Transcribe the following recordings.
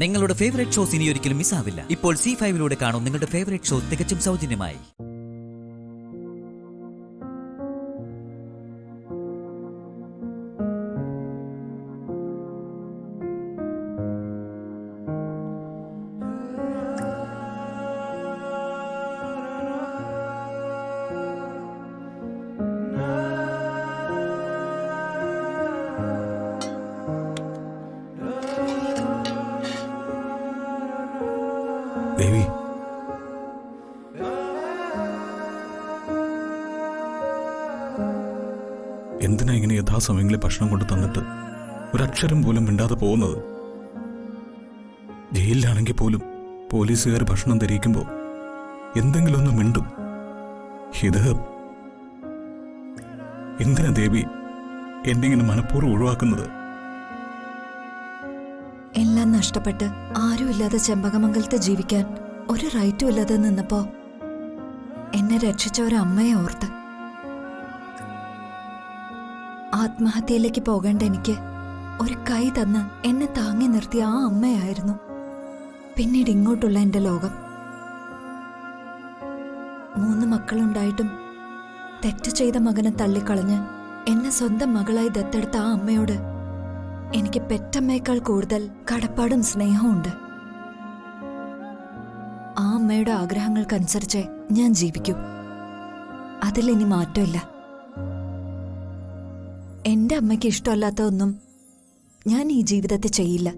നിങ്ങളുടെ favourite shows ഇനി ഒരിക്കലും മിസ്സാവില്ല. ഇപ്പോൾ C5 കാണും നിങ്ങളുടെ ഫേവറേറ്റ് ഷോ തികച്ചും സൗജന്യമായി. ദേവി, എന്തിനാ ഇങ്ങനെ യഥാസമയങ്ങളിൽ ഭക്ഷണം കൊണ്ട് തന്നിട്ട് ഒരക്ഷരം പോലും മിണ്ടാതെ പോകുന്നത്? ജയിലിലാണെങ്കിൽ പോലും പോലീസുകാർ ഭക്ഷണം ധരിക്കുമ്പോൾ എന്തെങ്കിലും ഒന്ന് മിണ്ടും. ഇത് എന്തിനാ ദേവി എന്നെ ഇങ്ങനെ മനഃപൂർവ്വം ഒഴിവാക്കുന്നത്? എല്ലാം നഷ്ടപ്പെട്ട് ആരുമില്ലാതെ ചെമ്പകമംഗലത്ത് ജീവിക്കാൻ ഒരു റൈറ്റും ഇല്ലാതെ നിന്നപ്പോ എന്നെ രക്ഷിച്ച ഒരു അമ്മയെ ഓർത്ത് ആത്മഹത്യയിലേക്ക് പോകേണ്ട എനിക്ക് ഒരു കൈ തന്ന് എന്നെ താങ്ങി നിർത്തിയ ആ അമ്മയായിരുന്നു പിന്നീട് ഇങ്ങോട്ടുള്ള എന്റെ ലോകം. 3 മക്കളുണ്ടായിട്ടും തെറ്റ് ചെയ്ത മകനെ തള്ളിക്കളഞ്ഞ് എന്നെ സ്വന്തം മകളായി ദത്തെടുത്ത ആ അമ്മയോട് എനിക്ക് പെറ്റമ്മയേക്കാൾ കൂടുതൽ കടപ്പാടും സ്നേഹവും ഉണ്ട്. ആ അമ്മയുടെ ആഗ്രഹങ്ങൾക്കനുസരിച്ച് ഞാൻ ജീവിക്കൂ. അതിലിനി മാറ്റമില്ല. എന്റെ അമ്മയ്ക്ക് ഇഷ്ടമല്ലാത്ത ഒന്നും ഞാൻ ഈ ജീവിതത്തിൽ ചെയ്യില്ല.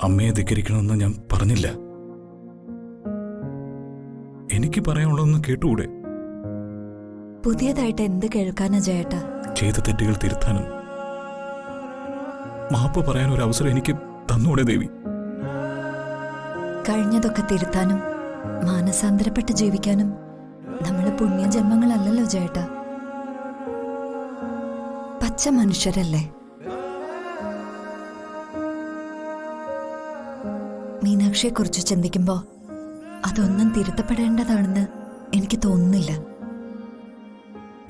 അമ്മയെ ധിക്കരിക്കണമെന്ന് ഞാൻ പറഞ്ഞില്ല. എനിക്ക് പറയാനുള്ളതൊന്ന് കേട്ടുകൂടെ? പുതിയതായിട്ട് എന്ത് കേൾക്കാനാ ജയേട്ടാ? ചെയ്ത തെറ്റുകൾ തിരുത്താനും മാപ്പ് പറയാൻ ഒരു അവസരം എനിക്ക് തന്നൂടെ ദേവി? കഴിഞ്ഞതൊക്കെ തിരുത്താനും മാനസാന്തരപ്പെട്ട് ജീവിക്കാനും നമ്മള് പുണ്യജന്മങ്ങളല്ലല്ലോ ജയേട്ടാ, പച്ച മനുഷ്യരല്ലേ. മീനാക്ഷിയെക്കുറിച്ച് ചിന്തിക്കുമ്പോ അതൊന്നും തിരുത്തപ്പെടേണ്ടതാണെന്ന് എനിക്ക് തോന്നുന്നില്ല.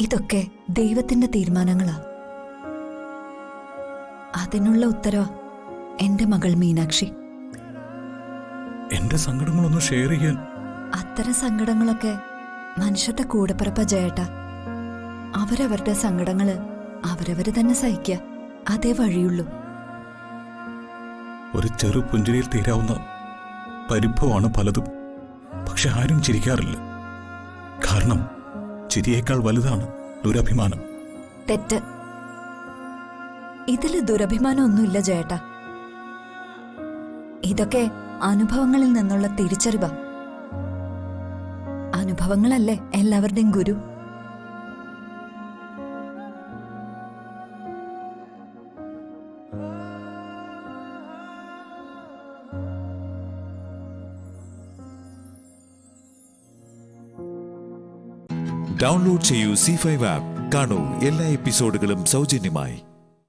ഇതൊക്കെ ദൈവത്തിന്റെ തീരുമാനങ്ങളാ. അതിനുള്ള ഉത്തരവാ എന്റെ മകൾ മീനാക്ഷി. എന്റെ സങ്കടങ്ങളൊന്നും ഷെയർ ചെയ്യാൻ? അത്തരം സങ്കടങ്ങളൊക്കെ മനുഷ്യരുടെ കൂടെപ്പിറപ്പ ജയേട്ടാ. അവരവരുടെ സങ്കടങ്ങള് അവരവര് തന്നെ സഹിക്കുക, അതേ വഴിയുള്ളൂ. ഒരു ചെറു പുഞ്ചിരിയിൽ തീരാവുന്ന പരിഭവമാണ് പലതും. പക്ഷെ ആരും ചിരിക്കാറില്ല. കാരണം ചിരിയേക്കാൾ വലുതാണ് ദുരഭിമാനം. തെറ്റ്. ഇതില് ദുരഭിമാനമൊന്നുമില്ല ജയേട്ടാ. ഇതൊക്കെ അനുഭവങ്ങളിൽ നിന്നുള്ള തിരിച്ചറിവാ. അനുഭവങ്ങളല്ലേ എല്ലാവരുടെയും ഗുരു. ഡൗൺലോഡ് ചെയ്യൂ C5 ആപ്പ്. കാണൂ എല്ലാ എപ്പിസോഡുകളും സൗജന്യമായി.